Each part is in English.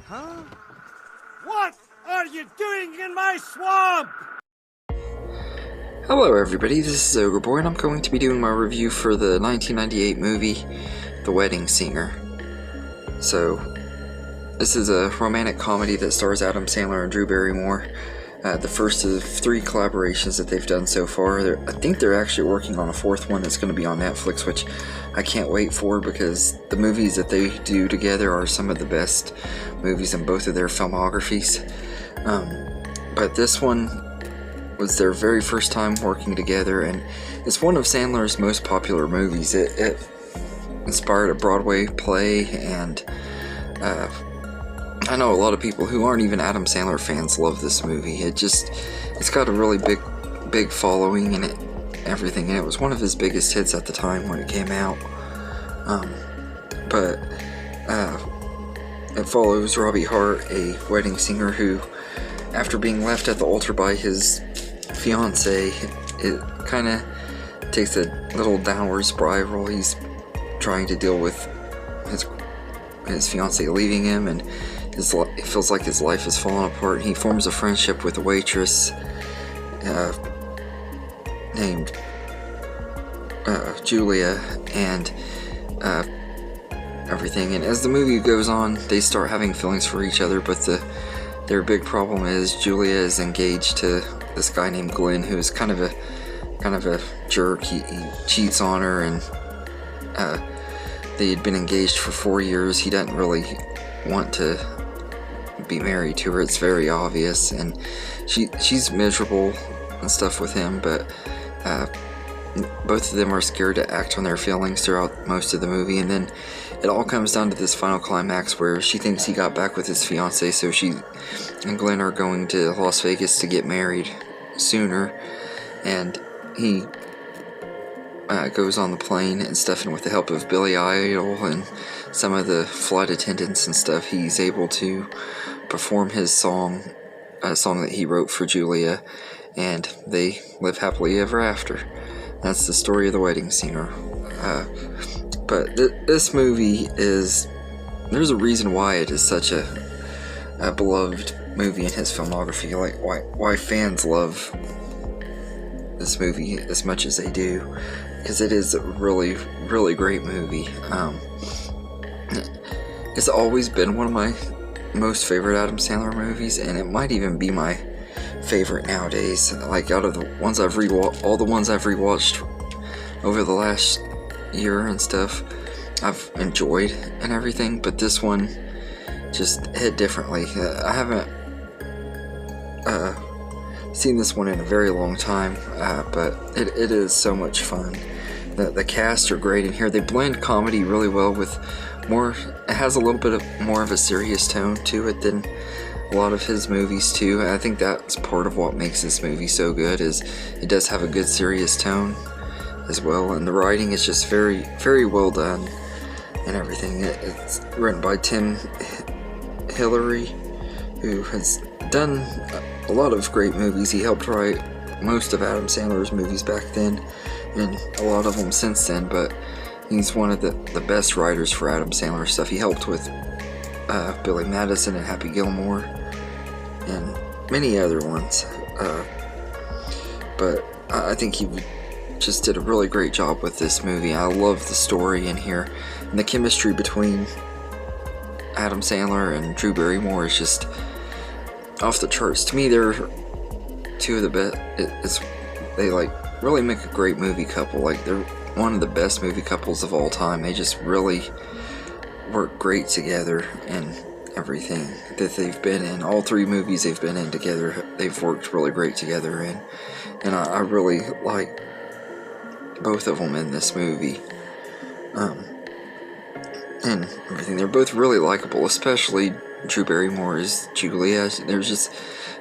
Huh? What are you doing in my swamp? Hello everybody, this is Ogre Boy, and I'm going to be doing my review for the 1998 movie, The Wedding Singer. So, this is a romantic comedy that stars Adam Sandler and Drew Barrymore. The first of 3 collaborations that they've done so far. I think they're actually working on a 4th one that's going to be on Netflix, which I can't wait for because the movies that they do together are some of the best movies in both of their filmographies. But this one was their very first time working together, and it's one of Sandler's most popular movies. It inspired a Broadway play, and I know a lot of people who aren't even Adam Sandler fans love this movie. It's got a really big following and everything, and it was one of his biggest hits at the time when it came out. But it follows Robbie Hart, a wedding singer who, after being left at the altar by his fiance, it kind of takes a little downward spiral. He's trying to deal with his fiance leaving him, and it feels like his life is falling apart. He forms a friendship with a waitress named Julia, and everything. And as the movie goes on, they start having feelings for each other, but their big problem is Julia is engaged to this guy named Glenn, who is kind of a jerk. He cheats on her, and they had been engaged for 4 years. He doesn't really want to be married to her. It's very obvious, and she's miserable and stuff with him, but both of them are scared to act on their feelings throughout most of the movie. And then it all comes down to this final climax where she thinks he got back with his fiance, so she and Glenn are going to Las Vegas to get married sooner, and he goes on the plane and stuff, and with the help of Billy Idol and some of the flight attendants and stuff, he's able to perform his song, a song that he wrote for Julia, and they live happily ever after. That's the story of The Wedding Singer. But this movie there's a reason why it is such a beloved movie in his filmography, like why fans love this movie as much as they do, because it is a really, really great movie. It's always been one of my most favorite Adam Sandler movies, and it might even be my favorite nowadays. Like, out of the ones I've all the ones I've rewatched over the last year and stuff, I've enjoyed and everything, but this one just hit differently. I haven't seen this one in a very long time, but it is so much fun. The cast are great in here. They blend comedy really well with it has a little bit more of a serious tone to it than a lot of his movies too. I think that's part of what makes this movie so good, is it does have a good serious tone as well, and the writing is just very, very well done and everything. It's written by Tim Hillary, who has done a lot of great movies. He helped write most of Adam Sandler's movies back then, and a lot of them since then, but he's one of the best writers for Adam Sandler stuff. He helped with Billy Madison and Happy Gilmore and many other ones, but I think he just did a really great job with this movie. I love the story in here, and the chemistry between Adam Sandler and Drew Barrymore is just off the charts. To me, they're two of the best. They really make a great movie couple. Like, they're one of the best movie couples of all time. They just really work great together, and everything that they've been in. All 3 movies they've been in together, they've worked really great together in, and I really like both of them in this movie. And everything. They're both really likable, especially Drew Barrymore as Julia. There's just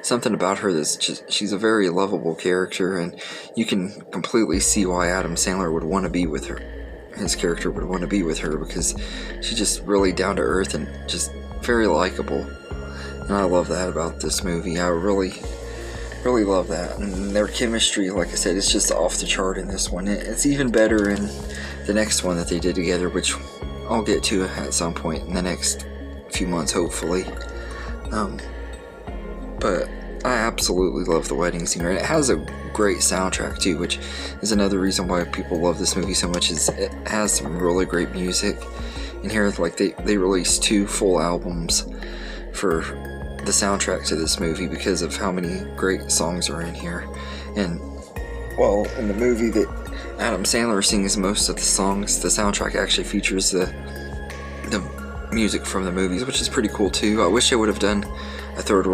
something about her she's a very lovable character, and you can completely see why Adam Sandler would want to be with her. His character would want to be with her, because she's just really down to earth and just very likable. And I love that about this movie. I really, really love that. And their chemistry, like I said, is just off the chart in this one. It's even better in the next one that they did together, which I'll get to at some point in the next few months, hopefully. But I absolutely love The Wedding Singer, and it has a great soundtrack too, which is another reason why people love this movie so much. Is it has some really great music in here. Like they released 2 full albums for the soundtrack to this movie because of how many great songs are in here. And well, in the movie that Adam Sandler sings most of the songs, the soundtrack actually features the music from the movies, which is pretty cool too. I wish I would have done a third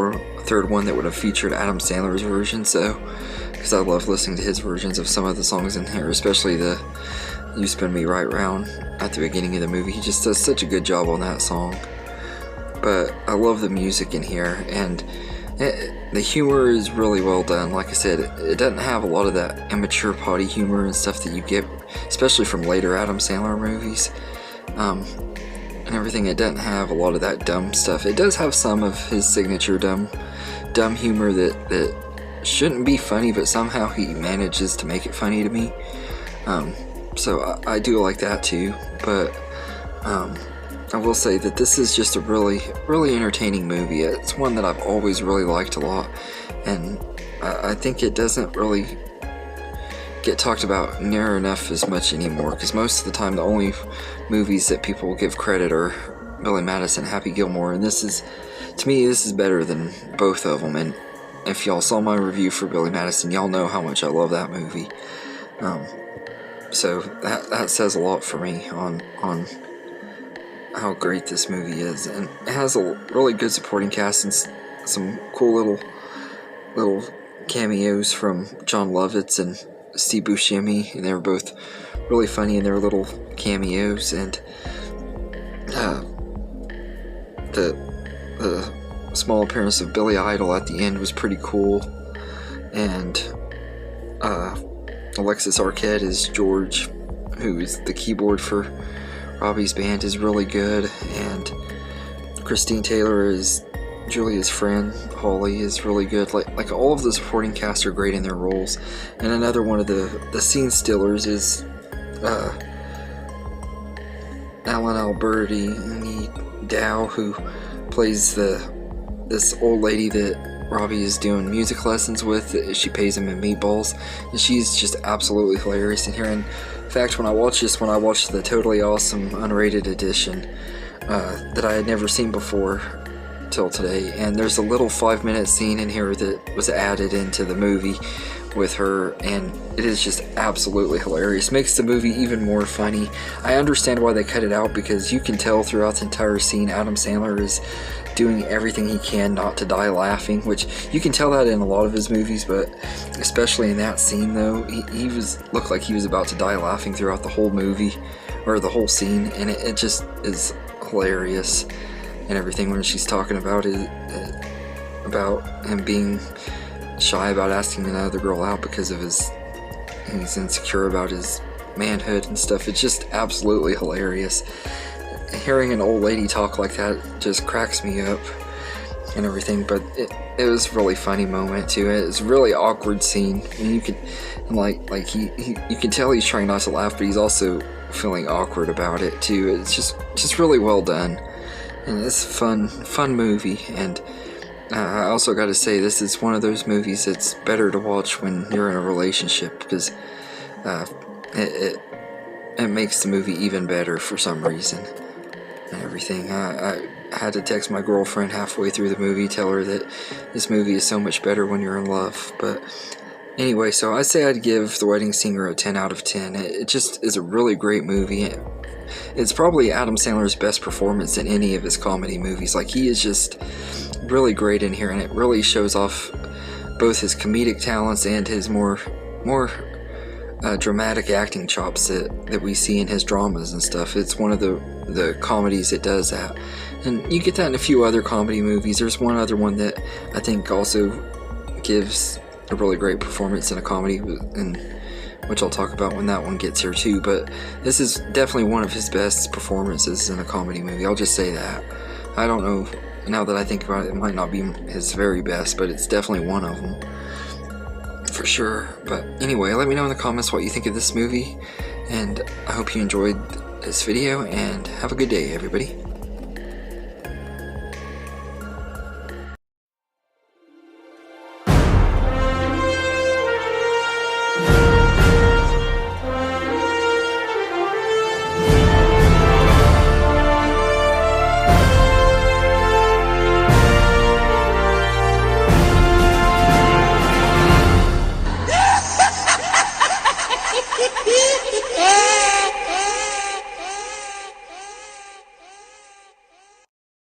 one that would have featured Adam Sandler's version, so because I love listening to his versions of some of the songs in here, especially the "You Spin Me Right Round" at the beginning of the movie. He just does such a good job on that song. But I love the music in here, and the humor is really well done. Like I said, it doesn't have a lot of that immature potty humor and stuff that you get, especially from later Adam Sandler movies. And everything. It doesn't have a lot of that dumb stuff. It does have some of his signature dumb humor that shouldn't be funny, but somehow he manages to make it funny to me. So I do like that too. But I will say that this is just a really, really entertaining movie. It's one that I've always really liked a lot, and I think it doesn't really get talked about near enough as much anymore, because most of the time the only movies that people give credit are Billy Madison, Happy Gilmore, and this is, to me, this is better than both of them. And if y'all saw my review for Billy Madison, y'all know how much I love that movie. So that says a lot for me on how great this movie is, and it has a really good supporting cast and some cool little cameos from John Lovitz and Steve Buscemi, and they were both really funny in their little cameos. And the small appearance of Billy Idol at the end was pretty cool. And Alexis Arquette is George, who is the keyboard for Robbie's band, is really good. And Christine Taylor is Julia's friend, Holly, is really good. Like all of the supporting cast are great in their roles. And another one of the scene stealers is Alan Alberti Dow, who plays this old lady that Robbie is doing music lessons with. She pays him in meatballs, and she's just absolutely hilarious in here. And in fact, when I watched the Totally Awesome unrated edition that I had never seen before till today, and there's a little 5-minute scene in here that was added into the movie with her, and it is just absolutely hilarious. Makes the movie even more funny. I understand why they cut it out, because you can tell throughout the entire scene Adam Sandler is doing everything he can not to die laughing, which you can tell that in a lot of his movies, but especially in that scene though, he looked like he was about to die laughing throughout the whole movie, or the whole scene, and it just is hilarious. And everything when she's talking about it, about him being shy about asking another girl out because of he's insecure about his manhood and stuff. It's just absolutely hilarious. Hearing an old lady talk like that just cracks me up and everything. But it was a really funny moment too. It's a really awkward scene, and you can you can tell he's trying not to laugh, but he's also feeling awkward about it too. It's just really well done. And it's a fun movie. And I also got to say, this is one of those movies that's better to watch when you're in a relationship, because it makes the movie even better for some reason and everything. I had to text my girlfriend halfway through the movie, tell her that this movie is so much better when you're in love. But anyway, so I say I'd give The Wedding Singer a 10 out of 10. It just is a really great movie. It's probably Adam Sandler's best performance in any of his comedy movies. Like, he is just really great in here, and it really shows off both his comedic talents and his more dramatic acting chops that we see in his dramas and stuff. It's one of the comedies that does that, and you get that in a few other comedy movies. There's one other one that I think also gives a really great performance in a comedy, and which I'll talk about when that one gets here too. But this is definitely one of his best performances in a comedy movie. I'll just say that. I don't know, now that I think about it, it might not be his very best, but it's definitely one of them for sure. But anyway, let me know in the comments what you think of this movie, and I hope you enjoyed this video, and have a good day, everybody.